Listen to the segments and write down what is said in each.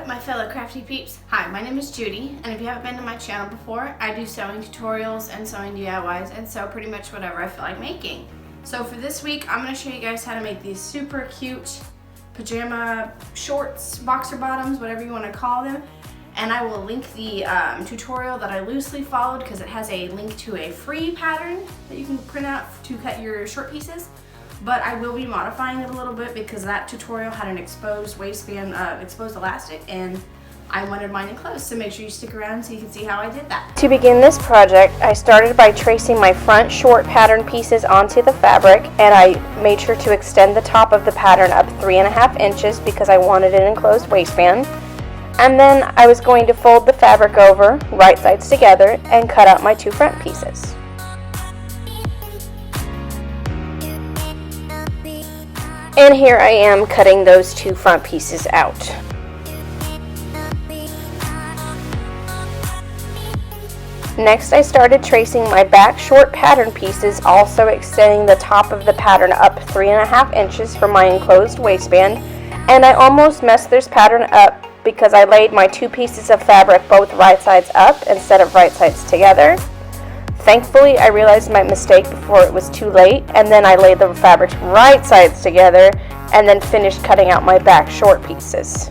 up, my fellow crafty peeps? Hi, my name is Judy, and if you haven't been to my channel before, I do sewing tutorials and sewing DIYs and sew pretty much whatever I feel like making. So for this week, I'm going to show you guys how to make these super cute pajama shorts, boxer bottoms, whatever you want to call them. And I will link the tutorial that I loosely followed because it has a link to a free pattern that you can print out to cut your short pieces. But I will be modifying it a little bit because that tutorial had an exposed waistband, exposed elastic, and I wanted mine enclosed, so make sure you stick around so you can see how I did that. To begin this project, I started by tracing my front short pattern pieces onto the fabric, and I made sure to extend the top of the pattern up 3.5 inches because I wanted an enclosed waistband. And then I was going to fold the fabric over, right sides together, and cut out my two front pieces. And here I am cutting those two front pieces out. Next, I started tracing my back short pattern pieces, also extending the top of the pattern up 3.5 inches for my enclosed waistband. And I almost messed this pattern up because I laid my two pieces of fabric both right sides up instead of right sides together. Thankfully, I realized my mistake before it was too late, and then I laid the fabrics right sides together and then finished cutting out my back short pieces.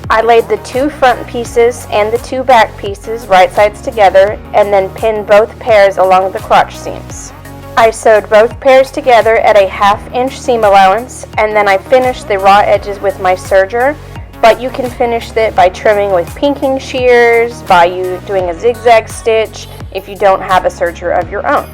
I laid the two front pieces and the two back pieces right sides together and then pinned both pairs along the crotch seams. I sewed both pairs together at a 1/2 inch seam allowance, and then I finished the raw edges with my serger, but you can finish it by trimming with pinking shears, by you doing a zigzag stitch if you don't have a serger of your own.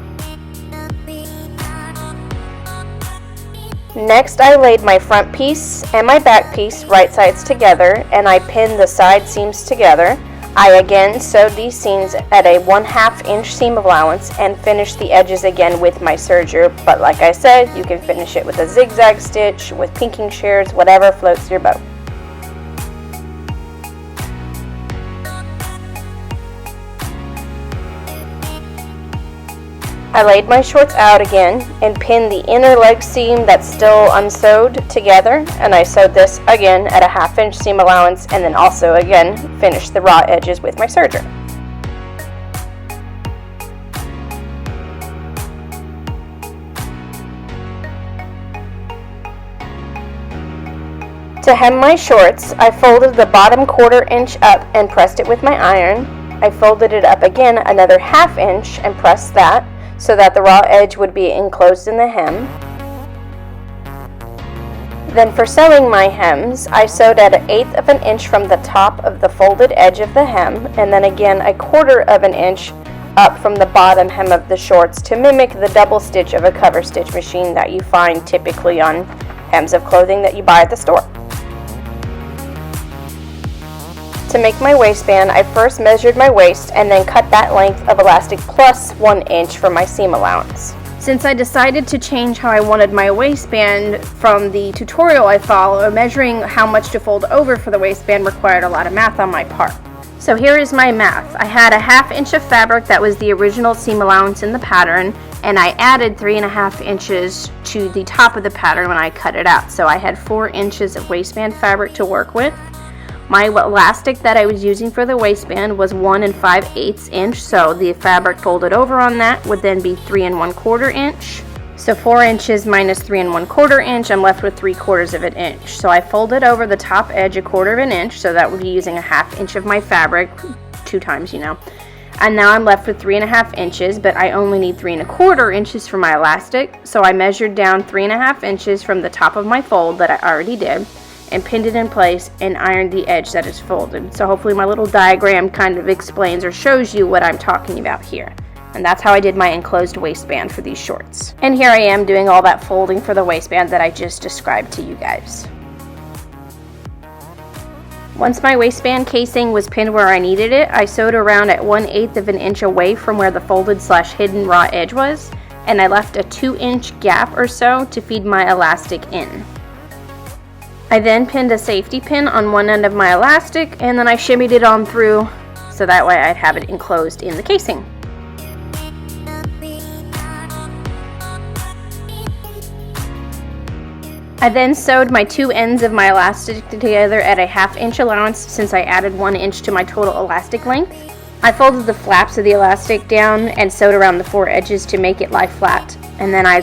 Next, I laid my front piece and my back piece right sides together, and I pinned the side seams together. I again sewed these seams at a 1/2 inch seam allowance and finished the edges again with my serger, but like I said, you can finish it with a zigzag stitch, with pinking shears, whatever floats your boat. I laid my shorts out again and pinned the inner leg seam that's still unsewed together, and I sewed this again at a 1/2 inch seam allowance, and then also again finished the raw edges with my serger. To hem my shorts, I folded the bottom 1/4 inch up and pressed it with my iron. I folded it up again another 1/2 inch and pressed that, so that the raw edge would be enclosed in the hem. Then for sewing my hems, I sewed at 1/8 of an inch from the top of the folded edge of the hem, and then again 1/4 of an inch up from the bottom hem of the shorts to mimic the double stitch of a cover stitch machine that you find typically on hems of clothing that you buy at the store. To make my waistband, I first measured my waist and then cut that length of elastic plus 1 inch for my seam allowance. Since I decided to change how I wanted my waistband from the tutorial I follow, measuring how much to fold over for the waistband required a lot of math on my part. So here is my math. I had a 1/2 inch of fabric that was the original seam allowance in the pattern, and I added 3.5 inches to the top of the pattern when I cut it out. So I had 4 inches of waistband fabric to work with. My elastic that I was using for the waistband was 1 5/8 inch, so the fabric folded over on that would then be 3 1/4 inch. So 4 inches minus 3 1/4 inch, I'm left with 3/4 of an inch. So I folded over the top edge 1/4 of an inch, so that would be using a 1/2 inch of my fabric, 2 times, you know. And now I'm left with 3.5 inches, but I only need 3 1/4 inches for my elastic, so I measured down 3.5 inches from the top of my fold that I already did, and pinned it in place and ironed the edge that is folded. So hopefully my little diagram kind of explains or shows you what I'm talking about here. And that's how I did my enclosed waistband for these shorts. And here I am doing all that folding for the waistband that I just described to you guys. Once my waistband casing was pinned where I needed it, I sewed around at 1/8 of an inch away from where the folded/hidden raw edge was, and I left a 2 inch gap or so to feed my elastic in. I then pinned a safety pin on one end of my elastic, and then I shimmied it on through so that way I'd have it enclosed in the casing. I then sewed my 2 ends of my elastic together at a 1/2 inch allowance since I added 1 inch to my total elastic length. I folded the flaps of the elastic down and sewed around the 4 edges to make it lie flat. And then I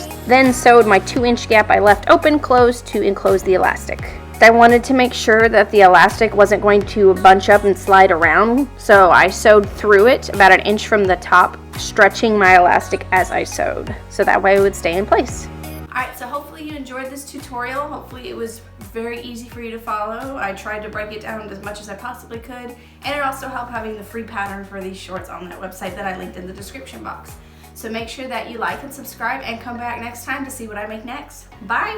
sewed my 2 inch gap I left open closed to enclose the elastic. I wanted to make sure that the elastic wasn't going to bunch up and slide around, so I sewed through it about 1 inch from the top, stretching my elastic as I sewed, so that way it would stay in place. Alright, so hopefully you enjoyed this tutorial. Hopefully it was very easy for you to follow. I tried to break it down as much as I possibly could, and it also helped having the free pattern for these shorts on that website that I linked in the description box. So make sure that you like and subscribe and come back next time to see what I make next. Bye!